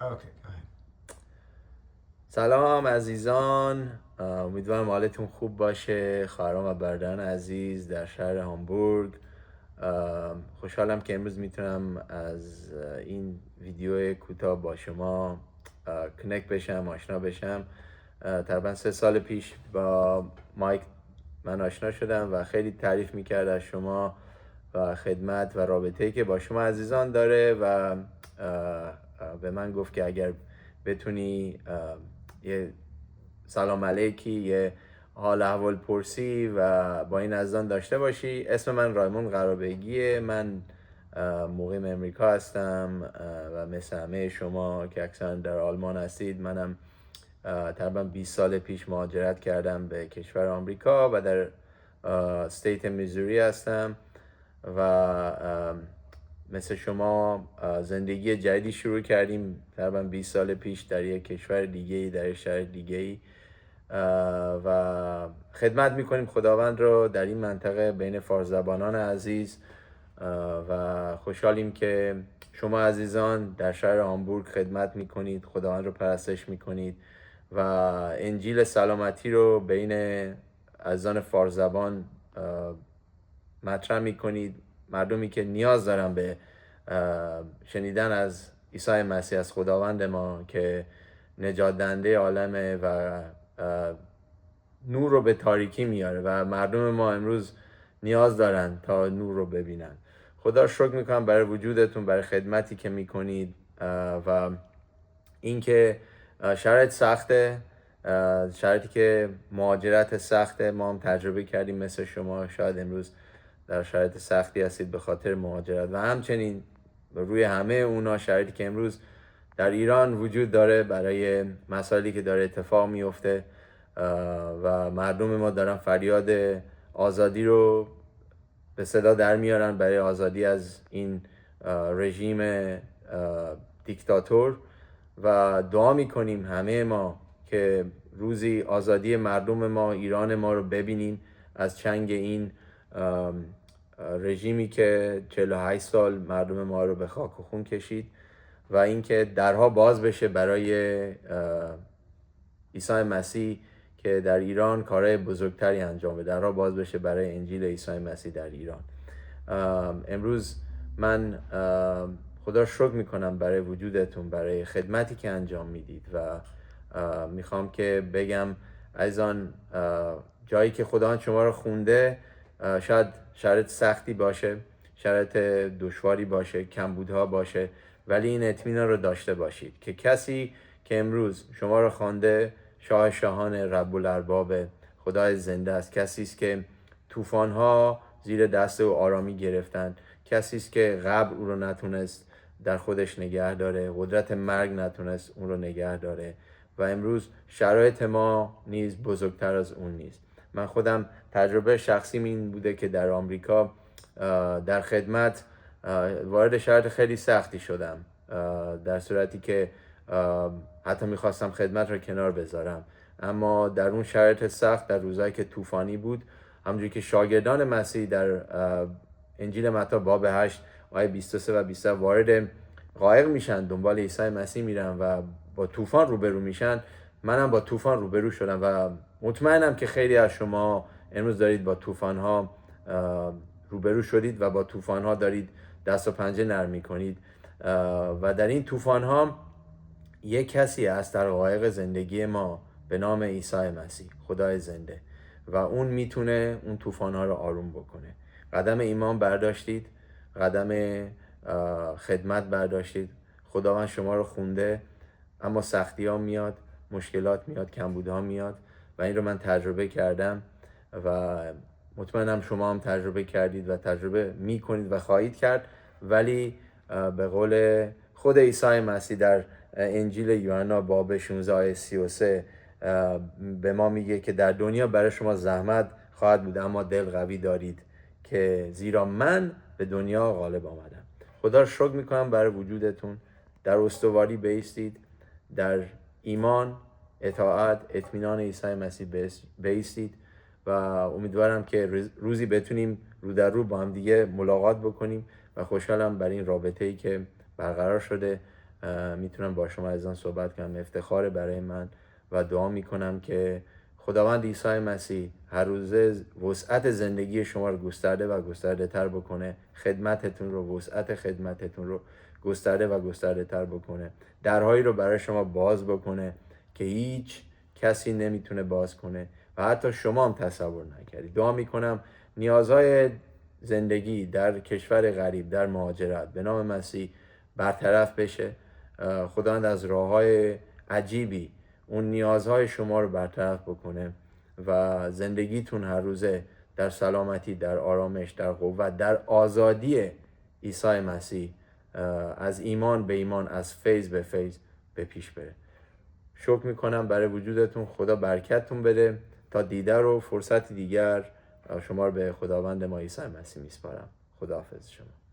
Okay, go ahead. سلام عزیزان، امیدوارم حالتون خوب باشه. خواهرام و برادران عزیز در شهر هامبورگ، خوشحالم که امروز میتونم از این ویدیو کوتاه با شما کنکت بشم، آشنا بشم. تقریبا 3 سال پیش با مایک من آشنا شدم و خیلی تعریف میکرد از شما و خدمت و رابطه‌ای که با شما عزیزان داره و به من گفت که اگر بتونی یه سلام علیکی، یه حال احوال پرسی و با این عزیزان داشته باشی. اسم من رایمون قرابگیه. من مقیم امریکا هستم و مثل همه شما که اکثرا در آلمان هستید، منم تقریبا 20 سال پیش مهاجرت کردم به کشور آمریکا و در استیت میزوری هستم و مثل شما زندگی جدیدی شروع کردیم تقریبا 20 سال پیش در یک کشور دیگه، در یک شهر دیگه، و خدمت میکنیم خداوند رو در این منطقه بین فارزبانان عزیز و خوشحالیم که شما عزیزان در شهر هامبورگ خدمت میکنید، خداوند رو پرستش میکنید و انجیل سلامتی رو بین عزیزان فارزبان مطرح میکنید. مردمی که نیاز دارن به شنیدن از عیسی مسیح، از خداوند ما که نجات دهنده عالمه و نور رو به تاریکی میاره و مردم ما امروز نیاز دارن تا نور رو ببینن. خدا شکر میکنم برای وجودتون، برای خدمتی که میکنید و اینکه شرایط سخته، شرایطی که مهاجرت سخته ما هم تجربه کردیم مثل شما. شاید امروز در شرایط سختی هستید به خاطر مهاجرت و همچنین روی همه اونا شرایطی که امروز در ایران وجود داره برای مسائلی که داره اتفاق میفته و مردم ما دارن فریاد آزادی رو به صدا در میارن برای آزادی از این رژیم دیکتاتور و دعا میکنیم همه ما که روزی آزادی مردم ما، ایران ما رو ببینیم از چنگ این رژیمی که 48 سال مردم ما رو به خاک و خون کشید و اینکه درها باز بشه برای عیسی مسیح که در ایران کارهای بزرگتری انجام بده. درها باز بشه برای انجیل عیسی مسیح در ایران. امروز من خدا شکر میکنم برای وجودتون، برای خدمتی که انجام میدید و میخوام که بگم عزیزان، جایی که خداوند شما رو خونده شاید شرایط سختی باشه، شرایط دشواری باشه، کمبودها باشه، ولی این اطمینان رو داشته باشید که کسی که امروز شما رو خوانده شاه شاهان، رب الارباب، خدای زنده است. کسی است که طوفان‌ها زیر دست او آرامی گرفتن. کسی است که قبر او رو نتونست در خودش نگه داره، قدرت مرگ نتونست اون رو نگه داره و امروز شرایط ما نیز بزرگتر از اون نیست. من خودم تجربه شخصیم این بوده که در آمریکا در خدمت وارد شرایط خیلی سختی شدم، در صورتی که حتی میخواستم خدمت رو کنار بذارم، اما در اون شرایط سخت، در روزایی که طوفانی بود، همونجوری که شاگردان مسیح در انجیل متی باب 8 آیه 23 و 27 وارد قایق میشن، دنبال عیسی مسیح میرن و با طوفان روبرو میشن، منم با طوفان روبرو شدم و مطمئنم که خیلی از شما امروز دارید با طوفان ها روبرو شدید و با طوفان ها دارید دست و پنجه نرم میکنید و در این طوفان ها یک کسی هست در قایق زندگی ما به نام عیسی مسیح، خدای زنده، و اون میتونه اون طوفان ها رو آروم بکنه. قدم ایمان برداشتید، قدم خدمت برداشتید، خداوند شما رو خونده، اما سختی ها میاد، مشکلات میاد، کمبودها میاد و این رو من تجربه کردم و مطمئنم شما هم تجربه کردید و تجربه میکنید و خواهید کرد. ولی به قول خود عیسی مسیح در انجیل یوحنا باب 16 آیه 33 به ما میگه که در دنیا برای شما زحمت خواهد بود، اما دل قوی دارید که زیرا من به دنیا غالب آمدم. خدا رو شکر میکنم برای وجودتون. در استواری بایستید، در ایمان، اطاعت، اطمینان عیسی مسیح بایستید و امیدوارم که روزی بتونیم رو در رو با هم دیگه ملاقات بکنیم و خوشحالم برای این رابطه‌ای که برقرار شده میتونم با شما عزیزان صحبت کنم. افتخار برای من و دعا میکنم که خداوند عیسی مسیح هر روزه وسعت زندگی شما رو گسترده و گسترده تر بکنه، خدمتتون رو، وسعت خدمتتون رو گسترده و گسترده تر بکنه، درهایی رو برای شما باز بکنه که هیچ کسی نمیتونه باز کنه و حتی شما هم تصور نکردید. دعا میکنم نیازهای زندگی در کشور غریب، در مهاجرت، به نام مسیح برطرف بشه. خداوند از راههای عجیبی اون نیازهای شما رو برطرف بکنه و زندگیتون هر روزه در سلامتی، در آرامش، در قوت، در آزادی عیسی مسیح از ایمان به ایمان، از فیض به فیض به پیش بره. شکر میکنم برای وجودتون. خدا برکتتون بده. تا دیدار و فرصت دیگر شما رو به خداوند ما عیسی مسیح میسپارم. خداحافظ شما.